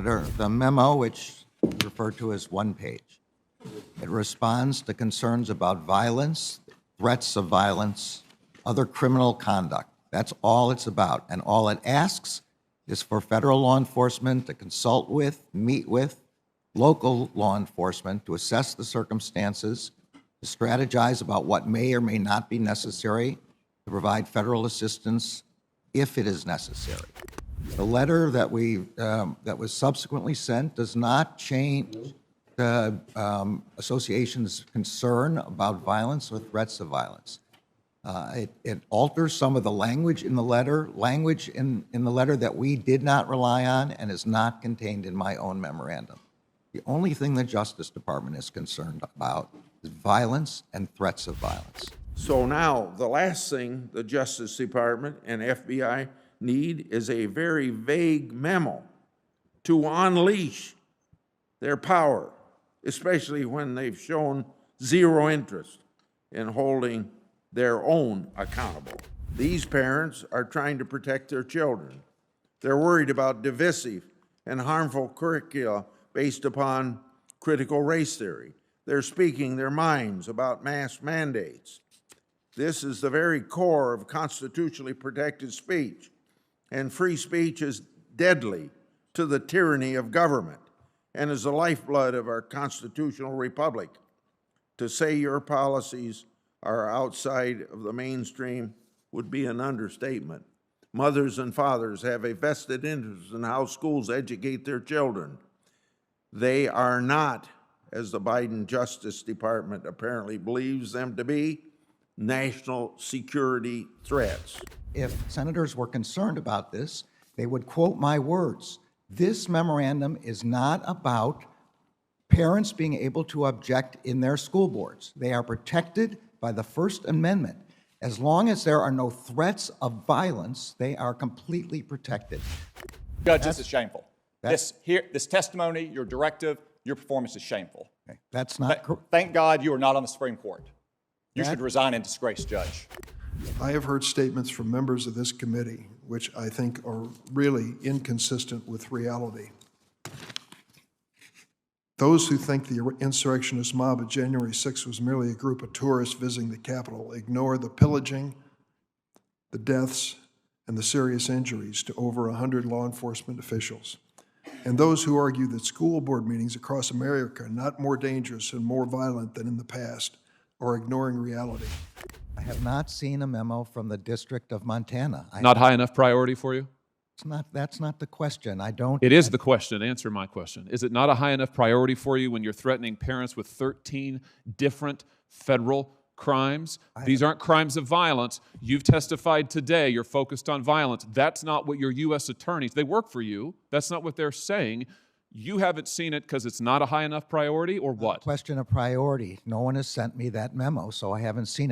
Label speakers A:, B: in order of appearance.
A: The memo, which is referred to as one page, it responds to concerns about violence, threats of violence, other criminal conduct. That's all it's about. And all it asks is for federal law enforcement to consult with, meet with local law enforcement to assess the circumstances, to strategize about what may or may not be necessary, to provide federal assistance if it is necessary. The letter that that was subsequently sent does not change the association's concern about violence or threats of violence. It alters some of the language in the letter, that we did not rely on and is not contained in my own memorandum. The only thing the Justice Department is concerned about is violence and threats of violence.
B: So now, the last thing the Justice Department and FBI need is a very vague memo to unleash their power, especially when they've shown zero interest in holding their own accountable. These parents are trying to protect their children. They're worried about divisive and harmful curricula based upon critical race theory. They're speaking their minds about mass mandates. This is the very core of constitutionally protected speech, and free speech is deadly to the tyranny of government and is the lifeblood of our constitutional republic. To say your policies are outside of the mainstream would be an understatement. Mothers and fathers have a vested interest in how schools educate their children. They are not, as the Biden Justice Department apparently believes them to be, national security threats.
A: If senators were concerned about this, they would quote my words. This memorandum is not about parents being able to object in their school boards. They are protected by the First Amendment. As long as there are no threats of violence, they are completely protected.
C: Judge, this is shameful. This testimony, your directive, your performance is shameful.
A: Okay. That's not
C: Thank God you are not on the Supreme Court. You should resign in disgrace, Judge.
D: I have heard statements from members of this committee which I think are really inconsistent with reality. Those who think the insurrectionist mob of January 6th was merely a group of tourists visiting the Capitol ignore the pillaging, the deaths, and the serious injuries to over 100 law enforcement officials. And those who argue that school board meetings across America are not more dangerous and more violent than in the past are ignoring reality.
A: I have not seen a memo from the District of Montana.
E: Not high enough priority for you?
A: That's not the question. I don't.
E: It is the question. Answer my question. Is it not a high enough priority for you when you're threatening parents with 13 different federal crimes? These aren't crimes of violence. You've testified today. You're focused on violence. That's not what your U.S. attorneys, they work for you. That's not what they're saying. You haven't seen it because it's not a high enough priority, or what?
A: Question of priority. No one has sent me that memo, so I haven't seen it.